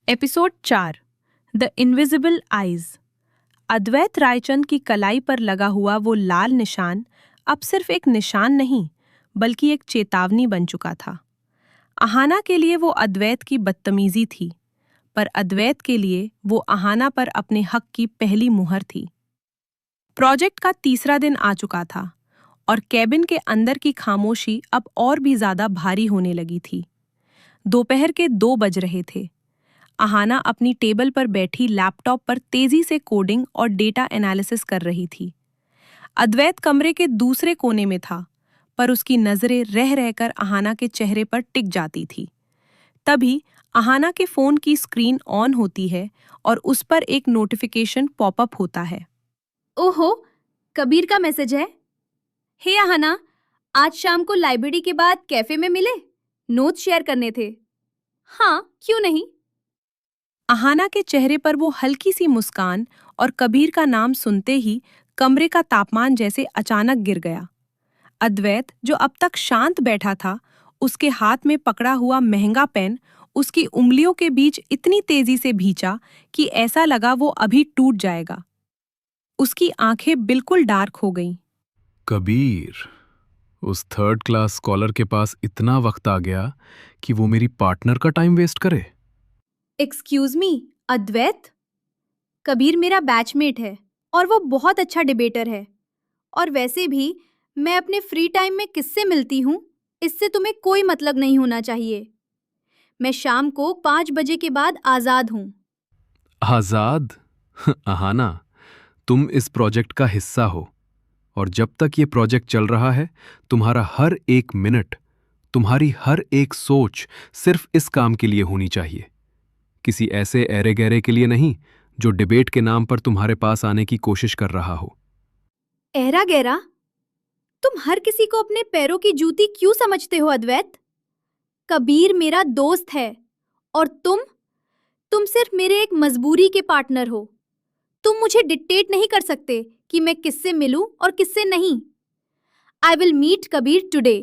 Episode 4 the invisible eyes. Advait Raichand की कलाई पर लगा हुआ वो लाल निशान अब सिर्फ एक निशान नहीं बल्कि एक चेतावनी बन चुका था। अहाना के लिए वो अद्वैत की बदतमीजी थी, पर अद्वैत के लिए वो अहाना पर अपने हक की पहली मुहर थी। प्रोजेक्ट का तीसरा दिन आ चुका था और कैबिन के अंदर की खामोशी अब और भी ज्यादा भारी होने लगी थी। दोपहर के 2 बज रहे थे। अहाना अपनी टेबल पर बैठी लैपटॉप पर तेजी से कोडिंग और डेटा एनालिसिस कर रही थी। अद्वैत कमरे के दूसरे कोने में था, पर उसकी नजरें रह रहकर अहाना के चेहरे पर टिक जाती थी। तभी अहाना के फोन की स्क्रीन ऑन होती है और उस पर एक नोटिफिकेशन पॉपअप होता है। ओहो, कबीर का मैसेज है। हे अहाना, आज शाम को लाइब्रेरी के बाद कैफे में मिले, नोट्स शेयर करने थे। हाँ, क्यों नहीं। अहाना के चेहरे पर वो हल्की सी मुस्कान और कबीर का नाम सुनते ही कमरे का तापमान जैसे अचानक गिर गया। अद्वैत, जो अब तक शांत बैठा था, उसके हाथ में पकड़ा हुआ महंगा पेन उसकी उंगलियों के बीच इतनी तेजी से भींचा कि ऐसा लगा वो अभी टूट जाएगा। उसकी आंखें बिल्कुल डार्क हो गईं। कबीर, उस थर्ड क्लास स्कॉलर के पास इतना वक्त आ गया कि वो मेरी पार्टनर का टाइम वेस्ट करे। एक्सक्यूज मी, अद्वैत। कबीर मेरा बैचमेट है और वो बहुत अच्छा डिबेटर है। और वैसे भी मैं अपने फ्री टाइम में किससे मिलती हूँ, इससे तुम्हें कोई मतलब नहीं होना चाहिए। मैं शाम को 5 बजे के बाद आज़ाद हूँ। आजाद? अहाना, तुम इस प्रोजेक्ट का हिस्सा हो और जब तक ये प्रोजेक्ट चल रहा है, तुम्हारा हर एक मिनट, तुम्हारी हर एक सोच सिर्फ इस काम के लिए होनी चाहिए, किसी ऐसे ऐरे गैरे के लिए नहीं जो डिबेट के नाम पर तुम्हारे पास आने की कोशिश कर रहा हो। ऐरा गैरा? तुम हर किसी को अपने पैरों की जूती क्यों समझते हो अद्वैत? कबीर मेरा दोस्त है और तुम सिर्फ मेरे एक मजबूरी के पार्टनर हो। तुम मुझे डिक्टेट नहीं कर सकते कि मैं किससे मिलूं और किससे नहीं। I will meet Kabir today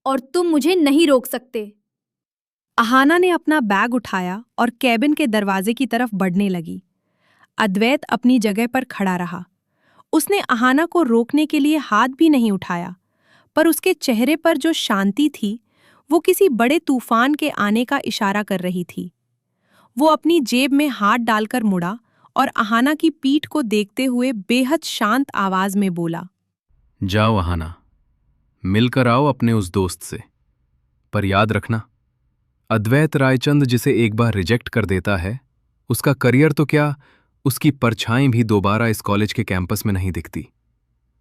और तुम मुझे नहीं रोक सकते। अहाना ने अपना बैग उठाया और कैबिन के दरवाजे की तरफ बढ़ने लगी। अद्वैत अपनी जगह पर खड़ा रहा। उसने अहाना को रोकने के लिए हाथ भी नहीं उठाया, पर उसके चेहरे पर जो शांति थी वो किसी बड़े तूफान के आने का इशारा कर रही थी। वो अपनी जेब में हाथ डालकर मुड़ा और अहाना की पीठ को देखते हुए बेहद शांत आवाज में बोला, जाओ अहाना, मिलकर आओ अपने उस दोस्त से। पर याद रखना, अद्वैत रायचंद जिसे एक बार रिजेक्ट कर देता है, उसका करियर तो क्या, उसकी परछाई भी दोबारा इस कॉलेज के कैंपस में नहीं दिखती।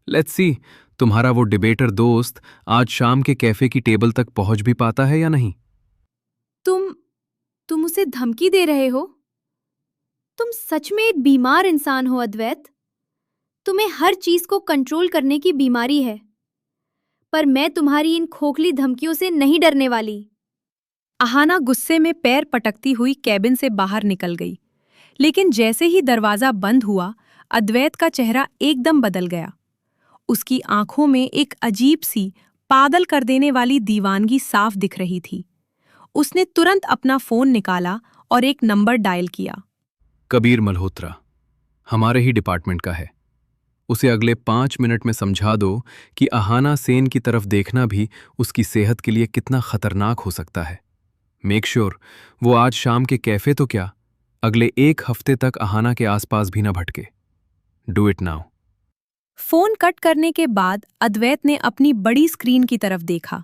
लेट्स सी, तुम्हारा वो डिबेटर दोस्त आज शाम के कैफे की टेबल तक पहुंच भी पाता है या नहीं। तुम उसे धमकी दे रहे हो? तुम सच में एक बीमार इंसान हो अद्वैत। तुम्हें हर चीज को कंट्रोल करने की बीमारी है। पर मैं तुम्हारी इन खोखली धमकियों से नहीं डरने वाली। अहाना गुस्से में पैर पटकती हुई कैबिन से बाहर निकल गई, लेकिन जैसे ही दरवाजा बंद हुआ, अद्वैत का चेहरा एकदम बदल गया। उसकी आंखों में एक अजीब सी, पागल कर देने वाली दीवानगी साफ दिख रही थी। उसने तुरंत अपना फोन निकाला और एक नंबर डायल किया। कबीर मल्होत्रा, हमारे ही डिपार्टमेंट का है। उसे अगले 5 मिनट में समझा दो कि अहाना सेन की तरफ देखना भी उसकी सेहत के लिए कितना खतरनाक हो सकता है। मेक श्योर वो आज शाम के कैफे तो क्या, अगले 1 हफ्ते तक अहाना के आसपास भी न भटके। Do it now. Phone cut करने के बाद अद्वैत ने अपनी बड़ी स्क्रीन की तरफ देखा।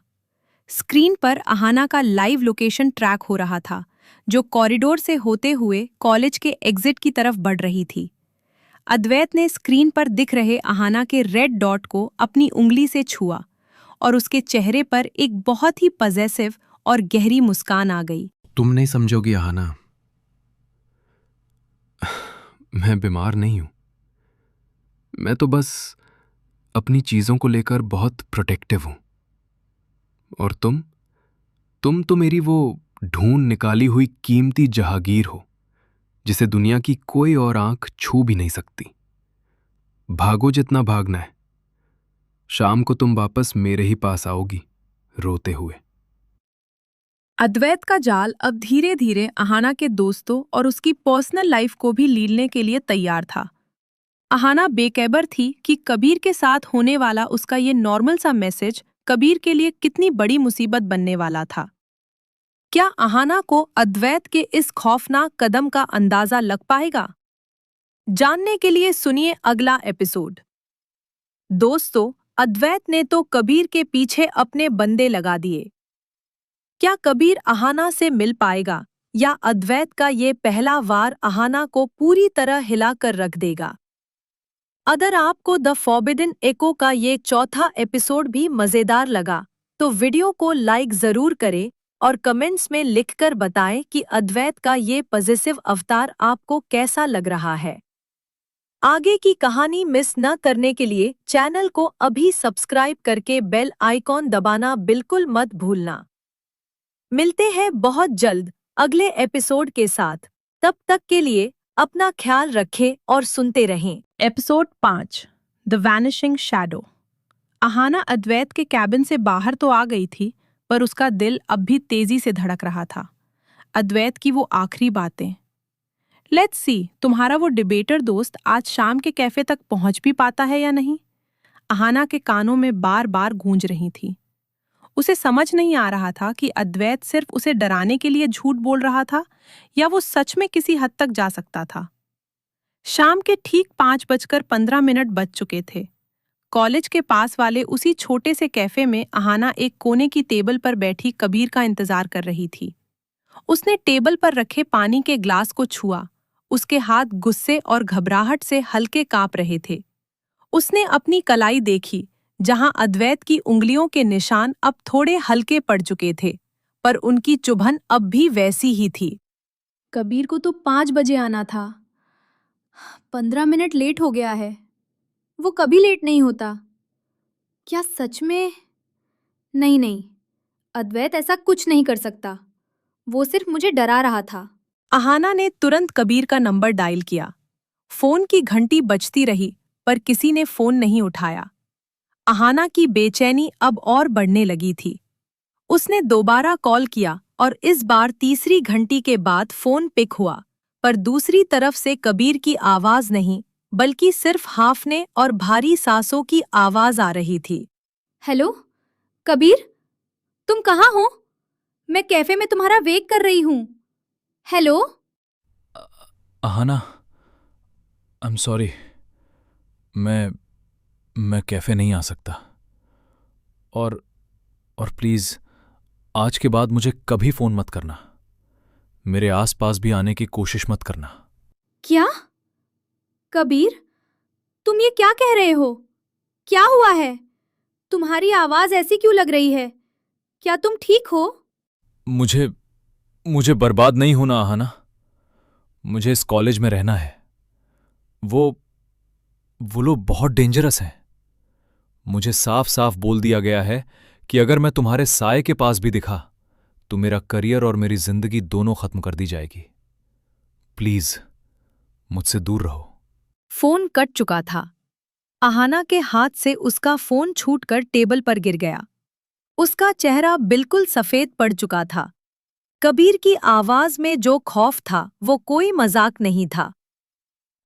स्क्रीन पर अहाना का लाइव लोकेशन ट्रैक हो रहा था, जो कॉरिडोर से होते हुए कॉलेज के एग्जिट की तरफ बढ़ रही थी। अद्वैत ने स्क्रीन पर दिख रहे अहाना के रेड डॉट को अपनी उंगली से छुआ और उसके चेहरे पर एक बहुत ही पजेसिव और गहरी मुस्कान आ गई। तुम नहीं समझोगी अहाना, मैं बीमार नहीं हूं। मैं तो बस अपनी चीजों को लेकर बहुत प्रोटेक्टिव हूं। और तुम तो मेरी वो ढूंढ निकाली हुई कीमती जहांगीर हो, जिसे दुनिया की कोई और आंख छू भी नहीं सकती। भागो जितना भागना है, शाम को तुम वापस मेरे ही पास आओगी, रोते हुए। अद्वैत का जाल अब धीरे धीरे अहाना के दोस्तों और उसकी पर्सनल लाइफ को भी लीलने के लिए तैयार था। अहाना बेखबर थी कि कबीर के साथ होने वाला उसका ये नॉर्मल सा मैसेज कबीर के लिए कितनी बड़ी मुसीबत बनने वाला था। क्या अहाना को अद्वैत के इस खौफनाक कदम का अंदाजा लग पाएगा? जानने के लिए सुनिए अगला एपिसोड। दोस्तों, अद्वैत ने तो कबीर के पीछे अपने बंदे लगा दिए। क्या कबीर अहाना से मिल पाएगा या अद्वैत का ये पहला वार अहाना को पूरी तरह हिलाकर रख देगा? अगर आपको द फॉरबिडन एको का ये चौथा एपिसोड भी मजेदार लगा तो वीडियो को लाइक जरूर करें और कमेंट्स में लिखकर बताएं कि अद्वैत का ये पॉजिटिव अवतार आपको कैसा लग रहा है। आगे की कहानी मिस न करने के लिए चैनल को अभी सब्सक्राइब करके बेल आइकॉन दबाना बिल्कुल मत भूलना। मिलते हैं बहुत जल्द अगले एपिसोड के साथ। तब तक के लिए अपना ख्याल रखें और सुनते रहें। Episode 5 the vanishing shadow. Ahana Advait के कैबिन से बाहर तो आ गई थी, पर उसका दिल अब भी तेजी से धड़क रहा था। अद्वैत की वो आखिरी बातें। लेट्स सी, तुम्हारा वो डिबेटर दोस्त आज शाम के कैफे तक पहुंच भी पाता है या नहीं? अहाना के कानों में बार बार गूंज रही थी। उसे समझ नहीं आ रहा था कि अद्वैत सिर्फ उसे डराने के लिए झूठ बोल रहा था या वो सच में किसी हद तक जा सकता था। शाम के ठीक 5:15 बज चुके थे। कॉलेज के पास वाले उसी छोटे से कैफे में अहाना एक कोने की टेबल पर बैठी कबीर का इंतजार कर रही थी। उसने टेबल पर रखे पानी के ग्लास को छुआ। उसके हाथ गुस्से और घबराहट से हल्के कांप रहे थे। उसने अपनी कलाई देखी, जहां अद्वैत की उंगलियों के निशान अब थोड़े हल्के पड़ चुके थे, पर उनकी चुभन अब भी वैसी ही थी। कबीर को तो 5 बजे आना था। 15 मिनट लेट हो गया है। वो कभी लेट नहीं होता। क्या सच में? नहीं नहीं, अद्वैत ऐसा कुछ नहीं कर सकता। वो सिर्फ मुझे डरा रहा था। अहाना ने तुरंत कबीर का नंबर डायल किया। फोन की घंटी बजती रही, पर किसी ने फोन नहीं उठाया। अहाना की बेचैनी अब और बढ़ने लगी थी। उसने दोबारा कॉल किया और इस बार तीसरी घंटी के बाद फोन पिक हुआ, पर दूसरी तरफ से कबीर की आवाज नहीं, बल्कि सिर्फ हांफने और भारी सांसों की आवाज आ रही थी। हेलो कबीर, तुम कहाँ हो? मैं कैफे में तुम्हारा वेट कर रही हूँ। Hello. Ahana, I am sorry. मैं कैफे नहीं आ सकता। और प्लीज आज के बाद मुझे कभी फोन मत करना। मेरे आसपास भी आने की कोशिश मत करना। क्या? कबीर, तुम ये क्या कह रहे हो? क्या हुआ है? तुम्हारी आवाज ऐसी क्यों लग रही है? क्या तुम ठीक हो? मुझे बर्बाद नहीं होना अहाना। मुझे इस कॉलेज में रहना है। वो लोग बहुत डेंजरस हैं। मुझे साफ साफ बोल दिया गया है कि अगर मैं तुम्हारे साए के पास भी दिखा तो मेरा करियर और मेरी जिंदगी दोनों खत्म कर दी जाएगी। प्लीज मुझसे दूर रहो। फोन कट चुका था। अहाना के हाथ से उसका फोन छूटकर टेबल पर गिर गया। उसका चेहरा बिल्कुल सफेद पड़ चुका था। कबीर की आवाज में जो खौफ था वो कोई मजाक नहीं था।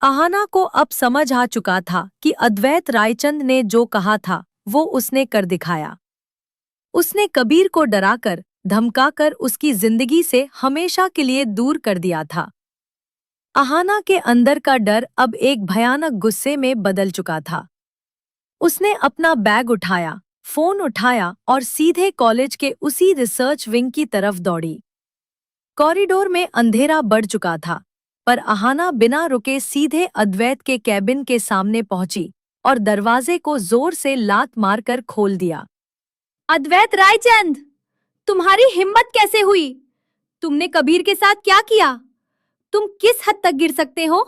अहाना को अब समझ आ चुका था कि अद्वैत रायचंद ने जो कहा था वो उसने कर दिखाया। उसने कबीर को डराकर, धमकाकर उसकी जिंदगी से हमेशा के लिए दूर कर दिया था। अहाना के अंदर का डर अब एक भयानक गुस्से में बदल चुका था। उसने अपना बैग उठाया, फोन उठाया और सीधे कॉलेज के उसी रिसर्च विंग की तरफ दौड़ी। कॉरिडोर में अंधेरा बढ़ चुका था, पर अहाना बिना रुके सीधे अद्वैत के कैबिन के सामने पहुंची और दरवाजे को जोर से लात मारकर खोल दिया। अद्वैत रायचंद, तुम्हारी हिम्मत कैसे हुई? तुमने कबीर के साथ क्या किया? तुम किस हद तक गिर सकते हो?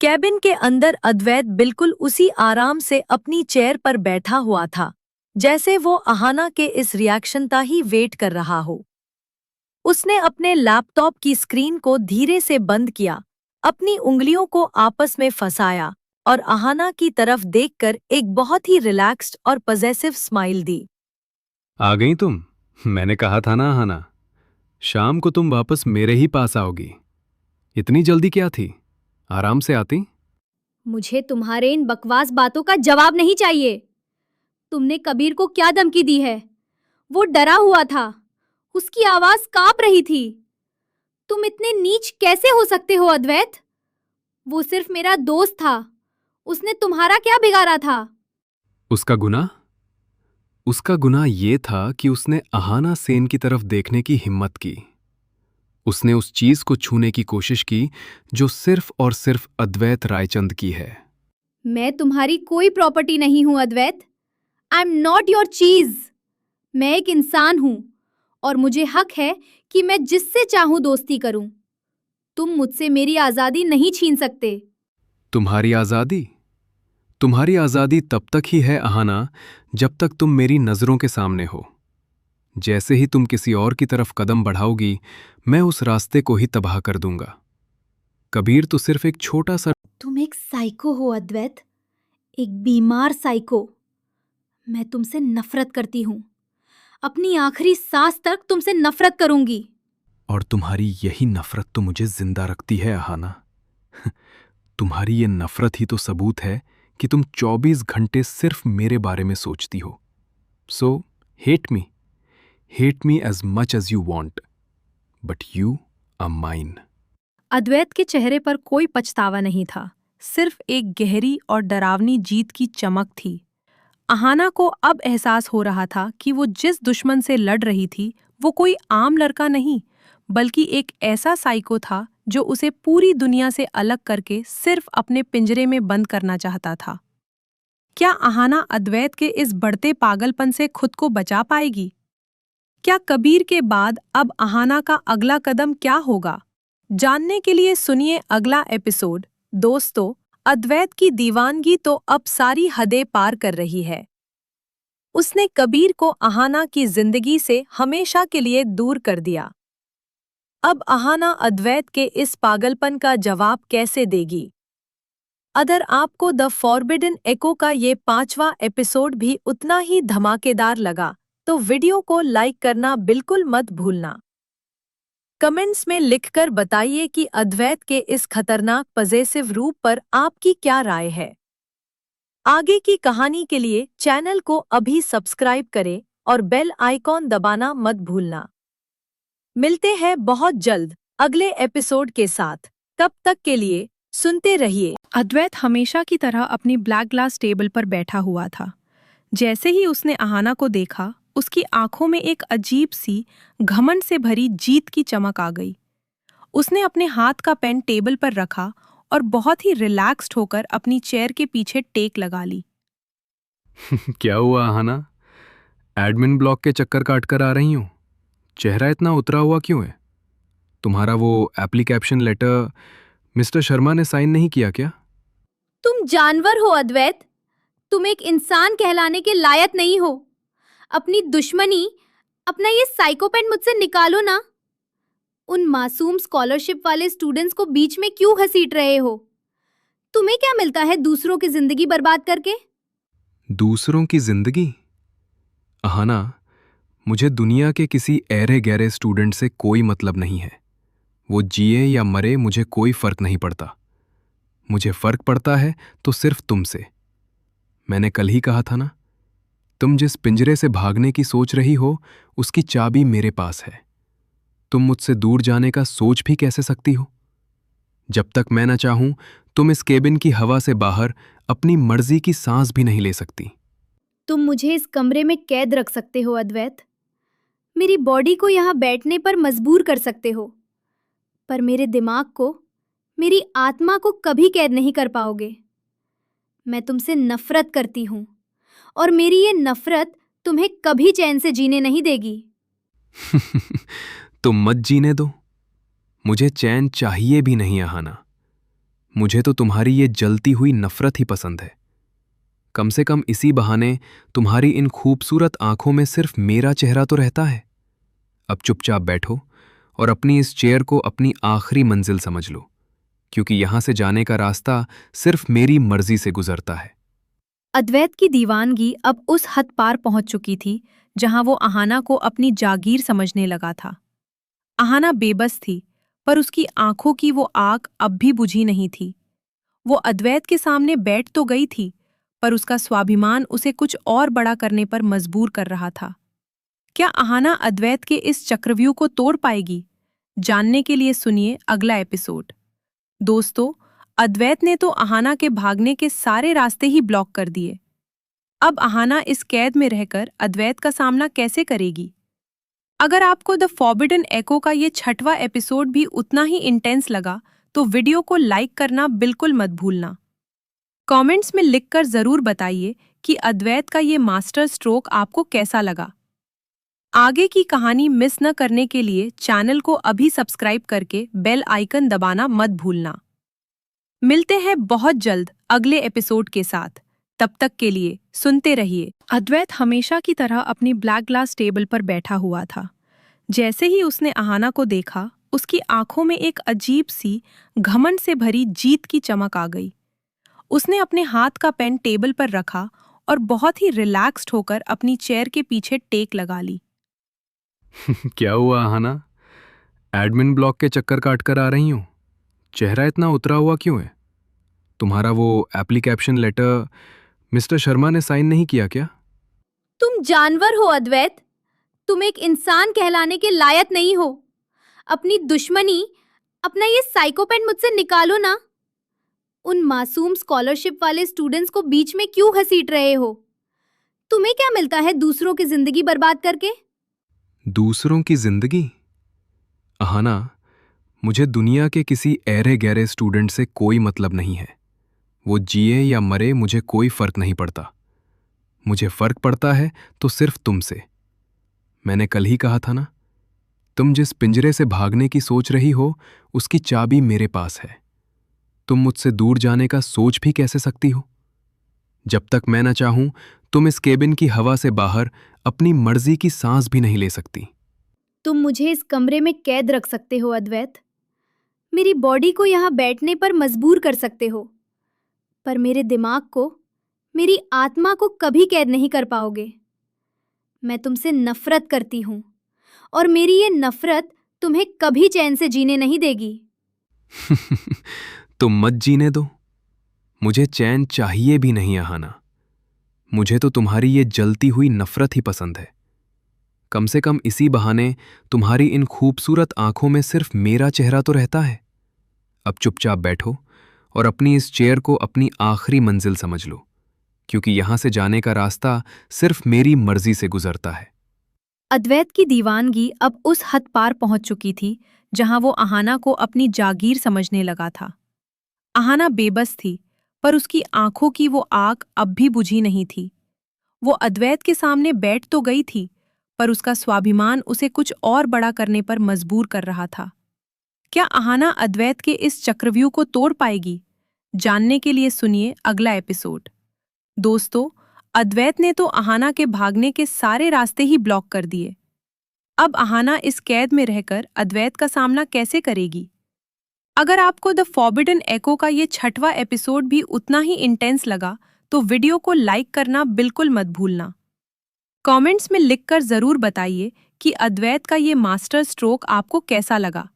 कैबिन के अंदर अद्वैत बिल्कुल उसी आराम से अपनी चेयर पर बैठा हुआ था, जैसे वो अहाना के इस रिएक्शन का ही वेट कर रहा हो। उसने अपने लैपटॉप की स्क्रीन को धीरे से बंद किया, अपनी उंगलियों को आपस में फंसाया और अहाना की तरफ देखकर एक बहुत ही रिलैक्स्ड और पॉजिटिव स्माइल दी। आ गई तुम? मैंने कहा था ना अहाना, शाम को तुम वापस मेरे ही पास आओगी। इतनी जल्दी क्या थी? आराम से आती। मुझे तुम्हारे इन बकवास बातों का जवाब नहीं चाहिए। तुमने कबीर को क्या धमकी दी है? वो डरा हुआ था, उसकी आवाज कांप रही थी। तुम इतने नीच कैसे हो सकते हो अद्वैत? वो सिर्फ मेरा दोस्त था, उसने तुम्हारा क्या बिगाड़ा था? उसका गुनाह? उसका गुनाह ये था कि उसने अहाना सेन की तरफ देखने की हिम्मत की। उसने उस चीज को छूने की कोशिश की जो सिर्फ और सिर्फ अद्वैत रायचंद की है। मैं तुम्हारी कोई प्रॉपर्टी नहीं हूं अद्वैत। आई एम नॉट योर चीज। मैं एक इंसान हूं और मुझे हक है कि मैं जिससे चाहूं दोस्ती करूं। तुम मुझसे मेरी आजादी नहीं छीन सकते। तुम्हारी आजादी? तुम्हारी आजादी तब तक ही है अहाना, जब तक तुम मेरी नजरों के सामने हो। जैसे ही तुम किसी और की तरफ कदम बढ़ाओगी, मैं उस रास्ते को ही तबाह कर दूंगा। कबीर तो सिर्फ एक छोटा सा। तुम एक साइको हो अद्वैत, एक बीमार साइको। मैं तुमसे नफरत करती हूं। अपनी आखिरी सांस तक तुमसे नफरत करूंगी। और तुम्हारी यही नफरत तो मुझे जिंदा रखती है अहाना। तुम्हारी ये नफरत ही तो सबूत है कि तुम 24 घंटे सिर्फ मेरे बारे में सोचती हो। So hate me as much as you want, but you are mine. Advait के चेहरे पर कोई पछतावा नहीं था, सिर्फ एक गहरी और डरावनी जीत की चमक थी। अहाना को अब एहसास हो रहा था कि वो जिस दुश्मन से लड़ रही थी वो कोई आम लड़का नहीं, बल्कि एक ऐसा साइको था जो उसे पूरी दुनिया से अलग करके सिर्फ अपने पिंजरे में बंद करना चाहता था। क्या अहाना अद्वैत के इस बढ़ते पागलपन से खुद को बचा पाएगी? क्या कबीर के बाद अब अहाना का अगला कदम क्या होगा? जानने के लिए सुनिए अगला एपिसोड। दोस्तों, अद्वैत की दीवानगी तो अब सारी हदें पार कर रही है। उसने कबीर को अहाना की जिंदगी से हमेशा के लिए दूर कर दिया। अब अहाना अद्वैत के इस पागलपन का जवाब कैसे देगी? अगर आपको द फॉरबिडन एको का ये 5वां एपिसोड भी उतना ही धमाकेदार लगा, तो वीडियो को लाइक करना बिल्कुल मत भूलना। कमेंट्स में लिखकर बताइए कि अद्वैत के इस खतरनाक पजेसिव रूप पर आपकी क्या राय है। आगे की कहानी के लिए चैनल को अभी सब्सक्राइब करें और बेल आइकॉन दबाना मत भूलना। मिलते हैं बहुत जल्द अगले एपिसोड के साथ। तब तक के लिए सुनते रहिए। अद्वैत हमेशा की तरह अपनी ब्लैक ग्लास टेबल पर बैठा हुआ था। जैसे ही उसने अहाना को देखा, उसकी आंखों में एक अजीब सी घमंड से भरी जीत की चमक आ गई। उसने अपने हाथ का पेन टेबल पर रखा और बहुत ही रिलैक्स्ड होकर अपनी चेयर के पीछे टेक लगा ली। क्या हुआ अहाना? एडमिन ब्लॉक के चक्कर काट कर आ रही हूँ? चेहरा इतना उतरा हुआ क्यों है? तुम्हारा वो एप्लीकेशन लेटर मिस्टर शर्मा ने साइन नहीं किया क्या? तुम जानवर हो अद्वैत। तुम एक इंसान कहलाने के लायक नहीं हो। अपनी दुश्मनी, अपना ये साइकोपेन मुझसे निकालो ना। उन मासूम स्कॉलरशिप वाले स्टूडेंट्स को बीच में क्यों घसीट रहे हो? तुम्हें क्या मिलता है दूसरों की जिंदगी बर्बाद करके? दूसरों की जिंदगी? अहाना, मुझे दुनिया के किसी ऐरे गहरे स्टूडेंट से कोई मतलब नहीं है। वो जिए या मरे मुझे कोई फर्क नहीं पड़ता। मुझे फर्क पड़ता है तो सिर्फ तुमसे। मैंने कल ही कहा था ना, तुम जिस पिंजरे से भागने की सोच रही हो उसकी चाबी मेरे पास है। तुम मुझसे दूर जाने का सोच भी कैसे सकती हो? जब तक मैं न चाहूं, तुम इस केबिन की हवा से बाहर अपनी मर्जी की सांस भी नहीं ले सकती। तुम मुझे इस कमरे में कैद रख सकते हो अद्वैत। मेरी बॉडी को यहाँ बैठने पर मजबूर कर सकते हो, पर मेरे दिमाग को, मेरी आत्मा को कभी कैद नहीं कर पाओगे। मैं तुमसे नफरत करती हूँ और मेरी ये नफरत तुम्हें कभी चैन से जीने नहीं देगी। तुम मत जीने दो। मुझे चैन चाहिए भी नहीं अहाना। मुझे तो तुम्हारी ये जलती हुई नफरत ही पसंद है। कम से कम इसी बहाने तुम्हारी इन खूबसूरत आंखों में सिर्फ मेरा चेहरा तो रहता है। अब चुपचाप बैठो और अपनी इस चेयर को अपनी आखिरी मंजिल समझ लो, क्योंकि यहां से जाने का रास्ता सिर्फ मेरी मर्जी से गुजरता है। अद्वैत की दीवानगी अब उस हद पार पहुंच चुकी थी जहां वो अहाना को अपनी जागीर समझने लगा था। अहाना बेबस थी, पर उसकी आंखों की वो आग अब भी बुझी नहीं थी। वो अद्वैत के सामने बैठ तो गई थी, पर उसका स्वाभिमान उसे कुछ और बड़ा करने पर मजबूर कर रहा था। क्या अहाना अद्वैत के इस चक्रव्यूह को तोड़ पाएगी? जानने के लिए सुनिए अगला एपिसोड। दोस्तों, अद्वैत ने तो अहाना के भागने के सारे रास्ते ही ब्लॉक कर दिए। अब अहाना इस कैद में रहकर अद्वैत का सामना कैसे करेगी? अगर आपको द फॉरबिडन एको का ये 6वां एपिसोड भी उतना ही इंटेंस लगा, तो वीडियो को लाइक करना बिल्कुल मत भूलना। कमेंट्स में लिखकर जरूर बताइए कि अद्वैत का ये मास्टर स्ट्रोक आपको कैसा लगा। आगे की कहानी मिस न करने के लिए चैनल को अभी सब्सक्राइब करके बेल आइकन दबाना मत भूलना। मिलते हैं बहुत जल्द अगले एपिसोड के साथ। तब तक के लिए सुनते रहिए। अद्वैत हमेशा की तरह अपनी ब्लैक ग्लास टेबल पर बैठा हुआ था। जैसे ही उसने अहाना को देखा, उसकी आंखों में एक अजीब सी घमंड से भरी जीत की चमक आ गई। उसने अपने हाथ का पेन टेबल पर रखा और बहुत ही रिलैक्स्ड होकर अपनी चेयर के पीछे टेक लगा ली। क्या हुआ अहाना? एडमिन ब्लॉक के चक्कर काट कर आ रही हो? चेहरा इतना उतरा हुआ क्यों है? तुम्हारा वो एप्लीकेशन लेटर मिस्टर शर्मा ने साइन नहीं किया क्या? तुम जानवर हो अद्वैत। तुम एक इंसान कहलाने के लायक नहीं हो। अपनी दुश्मनी, अपना ये साइकोपैथ मुझसे निकालो ना। उन मासूम स्कॉलरशिप वाले स्टूडेंट्स को बीच में क्यों घसीट रहे हो? तुम्हें क्या मिलता है दूसरों की जिंदगी बर्बाद करके? दूसरों की जिंदगी? अहाना, मुझे दुनिया के किसी ऐरे गहरे स्टूडेंट से कोई मतलब नहीं है। वो जिए या मरे मुझे कोई फर्क नहीं पड़ता। मुझे फर्क पड़ता है तो सिर्फ तुमसे। मैंने कल ही कहा था ना, तुम जिस पिंजरे से भागने की सोच रही हो, उसकी चाबी मेरे पास है। तुम मुझसे दूर जाने का सोच भी कैसे सकती हो? जब तक मैं न चाहूं, तुम इस केबिन की हवा से बाहर अपनी मर्जी की सांस भी नहीं ले सकती। तुम मुझे इस कमरे में कैद रख सकते हो अद्वैत। मेरी बॉडी को यहाँ बैठने पर मजबूर कर सकते हो, पर मेरे दिमाग को, मेरी आत्मा को कभी कैद नहीं कर पाओगे। मैं तुमसे नफरत करती हूँ, और मेरी ये नफरत तुम्हें कभी चैन से जीने नहीं देगी। तुम मत जीने दो। मुझे चैन चाहिए भी नहीं अहाना। मुझे तो तुम्हारी ये जलती हुई नफरत ही पसंद है। कम से कम इसी बहाने तुम्हारी इन खूबसूरत आंखों में सिर्फ मेरा चेहरा तो रहता है। अब चुपचाप बैठो और अपनी इस चेयर को अपनी आखिरी मंजिल समझ लो, क्योंकि यहां से जाने का रास्ता सिर्फ मेरी मर्जी से गुजरता है। अद्वैत की दीवानगी अब उस हद पार पहुंच चुकी थी जहां वो अहाना को अपनी जागीर समझने लगा था। अहाना बेबस थी, पर उसकी आंखों की वो आग अब भी बुझी नहीं थी। वो अद्वैत के सामने बैठ तो गई थी, पर उसका स्वाभिमान उसे कुछ और बड़ा करने पर मजबूर कर रहा था। क्या अहाना अद्वैत के इस चक्रव्यूह को तोड़ पाएगी? जानने के लिए सुनिए अगला एपिसोड। दोस्तों, अद्वैत ने तो अहाना के भागने के सारे रास्ते ही ब्लॉक कर दिए। अब अहाना इस कैद में रहकर अद्वैत का सामना कैसे करेगी? अगर आपको द फॉरबिडन एको का ये 6वां एपिसोड भी उतना ही इंटेंस लगा, तो वीडियो को लाइक करना बिल्कुल मत भूलना। कमेंट्स में लिखकर जरूर बताइए कि अद्वैत का ये मास्टर स्ट्रोक आपको कैसा लगा।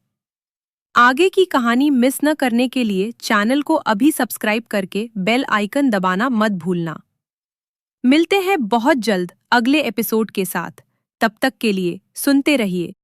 आगे की कहानी मिस न करने के लिए चैनल को अभी सब्सक्राइब करके बेल आइकन दबाना मत भूलना। मिलते हैं बहुत जल्द अगले एपिसोड के साथ। तब तक के लिए सुनते रहिए।